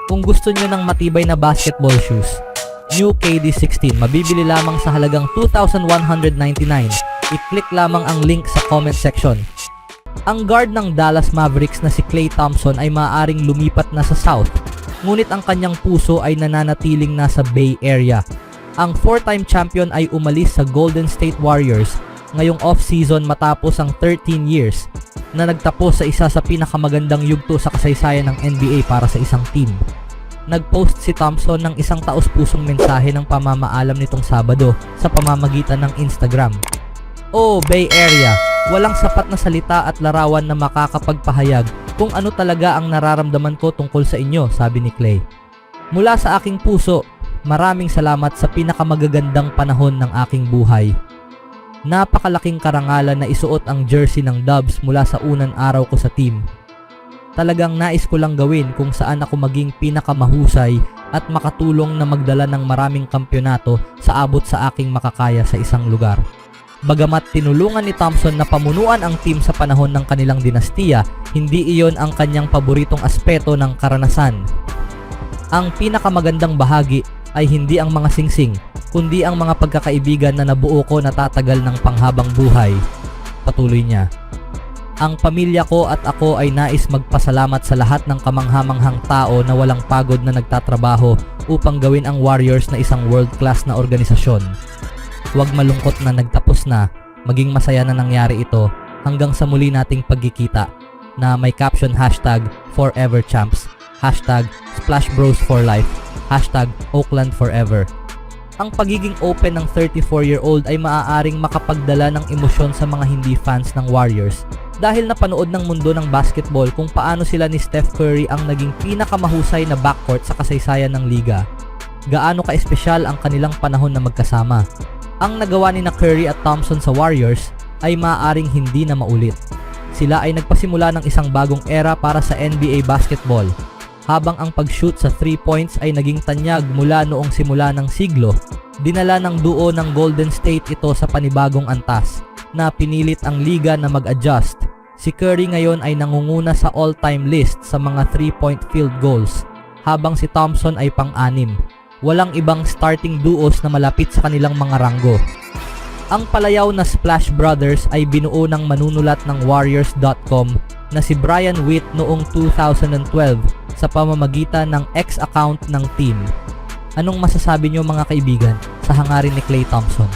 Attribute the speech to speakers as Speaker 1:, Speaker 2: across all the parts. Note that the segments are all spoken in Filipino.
Speaker 1: Kung gusto nyo ng matibay na basketball shoes, New KD16 mabibili lamang sa halagang 2,199. I-click lamang ang link sa comment section. Ang guard ng Dallas Mavericks na si Klay Thompson ay maaaring lumipat na sa South, ngunit ang kanyang puso ay nananatiling nasa Bay Area. Ang 4-time champion ay umalis sa Golden State Warriors ngayong off-season matapos ang 13 years na nagtapos sa isa sa pinakamagandang yugto sa kasaysayan ng NBA para sa isang team. Nag-post si Thompson ng isang taos-pusong mensahe ng pamamaalam nitong Sabado sa pamamagitan ng Instagram. "Oh, Bay Area, walang sapat na salita at larawan na makakapagpahayag kung ano talaga ang nararamdaman ko tungkol sa inyo," sabi ni Klay. "Mula sa aking puso, maraming salamat sa pinakamagagandang panahon ng aking buhay. Napakalaking karangalan na isuot ang jersey ng Dubs mula sa unang araw ko sa team. Talagang nais ko lang gawin kung saan ako maging pinakamahusay at makatulong na magdala ng maraming kampyonato sa abot sa aking makakaya sa isang lugar." Bagamat tinulungan ni Thompson na pamunuan ang team sa panahon ng kanilang dinastiya, hindi iyon ang kanyang paboritong aspeto ng karanasan. "Ang pinakamagandang bahagi ay hindi ang mga singsing, kundi ang mga pagkakaibigan na nabuo ko na tatagal ng panghabang buhay," patuloy niya. "Ang pamilya ko at ako ay nais magpasalamat sa lahat ng kamanghamanghang tao na walang pagod na nagtatrabaho upang gawin ang Warriors na isang world-class na organisasyon. Huwag malungkot na nagtapos na, maging masaya na nangyari ito hanggang sa muli nating pagkikita," na may caption #ForeverChamps, #SplashBrosForLife, #OaklandForever. Ang pagiging open ng 34-year-old ay maaaring makapagdala ng emosyon sa mga hindi fans ng Warriors dahil napanood ng mundo ng basketball kung paano sila ni Steph Curry ang naging pinakamahusay na backcourt sa kasaysayan ng liga. Gaano ka-espesyal ang kanilang panahon na magkasama. Ang nagawa ni na Curry at Thompson sa Warriors ay maaaring hindi na maulit. Sila ay nagpasimula ng isang bagong era para sa NBA basketball. Habang ang pag-shoot sa 3 points ay naging tanyag mula noong simula ng siglo, dinala ng duo ng Golden State ito sa panibagong antas na pinilit ang liga na mag-adjust. Si Curry ngayon ay nangunguna sa all-time list sa mga 3-point field goals, habang si Thompson ay pang-anim. Walang ibang starting duos na malapit sa kanilang mga ranggo. Ang palayaw na Splash Brothers ay binuo ng manunulat ng Warriors.com na si Brian Witt noong 2012 sa pamamagitan ng X account ng team. Anong masasabi nyo mga kaibigan sa hangarin ni Klay Thompson?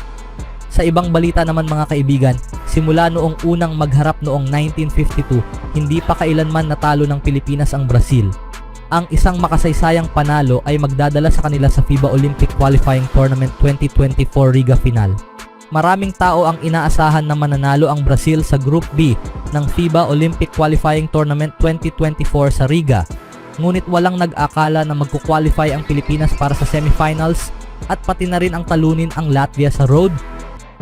Speaker 1: Sa ibang balita naman mga kaibigan, simula noong unang magharap noong 1952, hindi pa kailanman natalo ng Pilipinas ang Brazil. Ang isang makasaysayang panalo ay magdadala sa kanila sa FIBA Olympic Qualifying Tournament 2024 Riga Final. Maraming tao ang inaasahan na mananalo ang Brazil sa Group B ng FIBA Olympic Qualifying Tournament 2024 sa Riga. Ngunit walang nag-akala na magkukwalify ang Pilipinas para sa semifinals at pati na rin ang talunin ang Latvia sa road.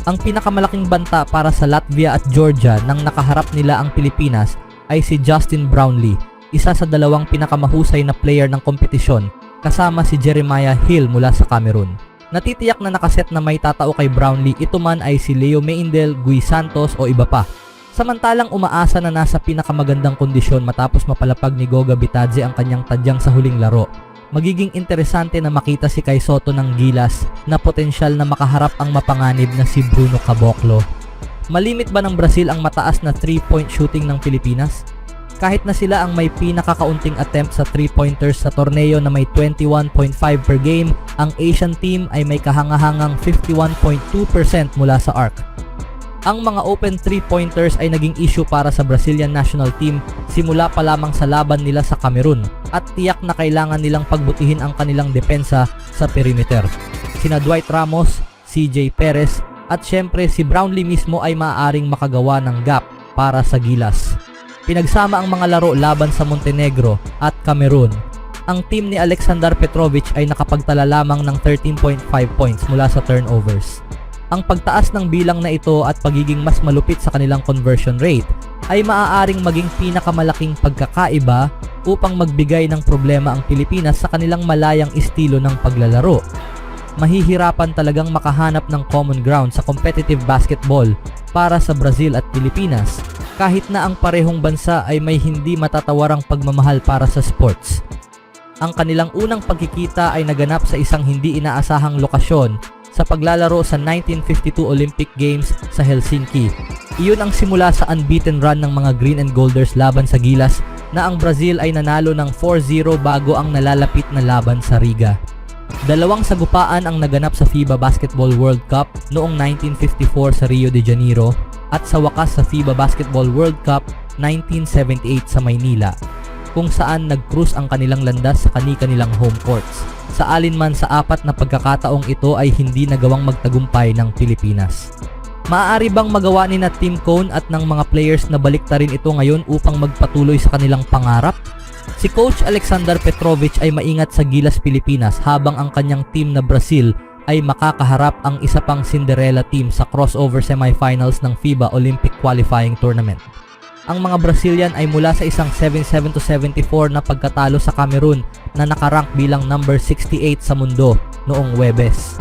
Speaker 1: Ang pinakamalaking banta para sa Latvia at Georgia nang nakaharap nila ang Pilipinas ay si Justin Brownlee, isa sa dalawang pinakamahusay na player ng kompetisyon kasama si Jeremiah Hill mula sa Cameroon. Natitiyak na nakaset na may tatao kay Brownlee, ito man ay si Leo Meindel, Guy Santos o iba pa. Samantalang umaasa na nasa pinakamagandang kondisyon matapos mapalapag ni Goga Bitadze ang kanyang tadyang sa huling laro. Magiging interesante na makita si Kai Sotto ng Gilas na potensyal na makaharap ang mapanganib na si Bruno Caboclo. Malimit ba ng Brazil ang mataas na 3-point shooting ng Pilipinas? Kahit na sila ang may pinakakaunting attempt sa 3-pointers sa torneo na may 21.5 per game, ang Asian team ay may kahangahangang 51.2% mula sa arc. Ang mga open 3-pointers ay naging issue para sa Brazilian national team simula pa lamang sa laban nila sa Cameroon at tiyak na kailangan nilang pagbutihin ang kanilang depensa sa perimeter. Sina Dwight Ramos, CJ Perez at syempre si Brownlee mismo ay maaaring makagawa ng gap para sa Gilas. Pinagsama ang mga laro laban sa Montenegro at Cameroon, ang team ni Aleksandar Petrovic ay nakapagtala lamang ng 13.5 points mula sa turnovers. Ang pagtaas ng bilang na ito at pagiging mas malupit sa kanilang conversion rate ay maaaring maging pinakamalaking pagkakaiba upang magbigay ng problema ang Pilipinas sa kanilang malayang estilo ng paglalaro. Mahihirapan talagang makahanap ng common ground sa competitive basketball para sa Brazil at Pilipinas, kahit na ang parehong bansa ay may hindi matatawarang pagmamahal para sa sports. Ang kanilang unang pagkikita ay naganap sa isang hindi inaasahang lokasyon sa paglalaro sa 1952 Olympic Games sa Helsinki. Iyon ang simula sa unbeaten run ng mga Green and Golders laban sa Gilas na ang Brazil ay nanalo ng 4-0 bago ang nalalapit na laban sa Riga. Dalawang sagupaan ang naganap sa FIBA Basketball World Cup noong 1954 sa Rio de Janeiro at sa wakas sa FIBA Basketball World Cup 1978 sa Maynila, kung saan nag-cruise ang kanilang landas sa kani-kanilang home courts. Sa alinman sa apat na pagkakataong ito ay hindi nagawang magtagumpay ng Pilipinas. Maaari bang magawa ni na Tim Cone at ng mga players na baliktarin ito ngayon upang magpatuloy sa kanilang pangarap? Si Coach Alexander Petrovic ay maingat sa Gilas Pilipinas habang ang kanyang team na Brazil ay makakaharap ang isa pang Cinderella team sa crossover semifinals ng FIBA Olympic Qualifying Tournament. Ang mga Brazilian ay mula sa isang 77-74 na pagkatalo sa Cameroon na nakarank bilang number 68 sa mundo noong Huwebes.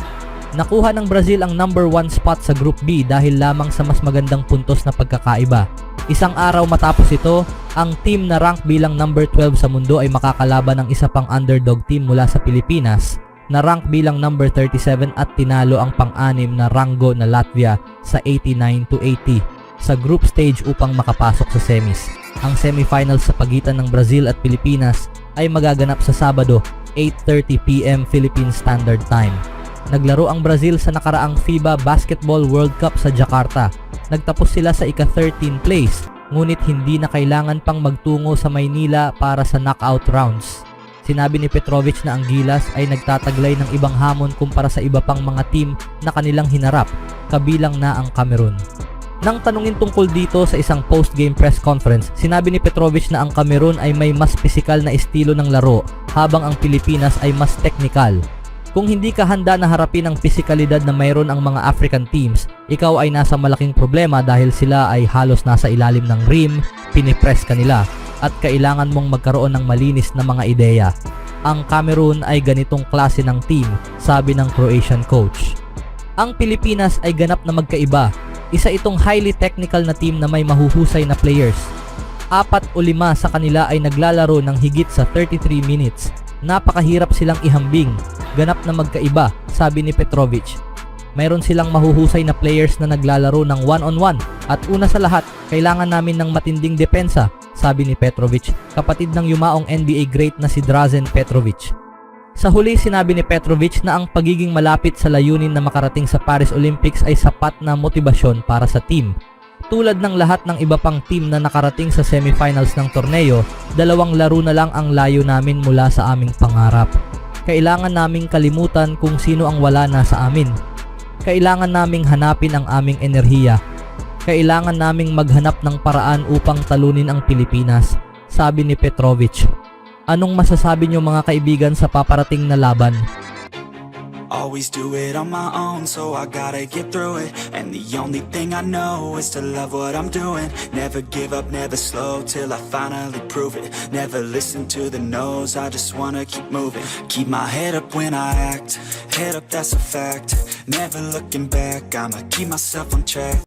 Speaker 1: Nakuha ng Brazil ang number 1 spot sa Group B dahil lamang sa mas magandang puntos na pagkakaiba. Isang araw matapos ito, ang team na rank bilang number 12 sa mundo ay makakalaban ng isa pang underdog team mula sa Pilipinas na rank bilang number 37 at tinalo ang pang-anim na Rango na Latvia sa 89-80 sa group stage upang makapasok sa semis. Ang semifinals sa pagitan ng Brazil at Pilipinas ay magaganap sa Sabado, 8:30 PM Philippine Standard Time. Naglaro ang Brazil sa nakaraang FIBA Basketball World Cup sa Jakarta. Nagtapos sila sa ika-13 place, ngunit hindi na kailangan pang magtungo sa Maynila para sa knockout rounds. Sinabi ni Petrovic na ang Gilas ay nagtataglay ng ibang hamon kumpara sa iba pang mga team na kanilang hinarap, kabilang na ang Cameroon. Nang tanungin tungkol dito sa isang post-game press conference, sinabi ni Petrovic na ang Cameroon ay may mas pisikal na estilo ng laro habang ang Pilipinas ay mas technical. Kung hindi ka handa na harapin ang pisikalidad na mayroon ang mga African teams, ikaw ay nasa malaking problema dahil sila ay halos nasa ilalim ng rim, pinipress kanila, at kailangan mong magkaroon ng malinis na mga ideya. Ang Cameroon ay ganitong klase ng team, sabi ng Croatian coach. Ang Pilipinas ay ganap na magkaiba. Isa itong highly technical na team na may mahuhusay na players. 4 o 5 sa kanila ay naglalaro ng higit sa 33 minutes. Napakahirap silang ihambing. Ganap na magkaiba, sabi ni Petrovic. Mayroon silang mahuhusay na players na naglalaro ng one-on-one at una sa lahat, kailangan namin ng matinding depensa, sabi ni Petrovic, kapatid ng yumaong NBA great na si Drazen Petrovic. Sa huli, sinabi ni Petrovic na ang pagiging malapit sa layunin na makarating sa Paris Olympics ay sapat na motibasyon para sa team. Tulad ng lahat ng iba pang team na nakarating sa semifinals ng torneo, 2 laro na lang ang layo namin mula sa aming pangarap. Kailangan naming kalimutan kung sino ang wala na sa amin. Kailangan naming hanapin ang aming enerhiya. Kailangan naming maghanap ng paraan upang talunin ang Pilipinas, sabi ni Petrovic. Anong masasabi niyo mga kaibigan sa paparating na laban?
Speaker 2: Always do it on my own, so I gotta get through it. And the only thing I know is to love what I'm doing. Never give up, never slow, till I finally prove it. Never listen to the no's, I just wanna keep moving. Keep my head up when I act, head up that's a fact. Never looking back, I'ma keep myself on track.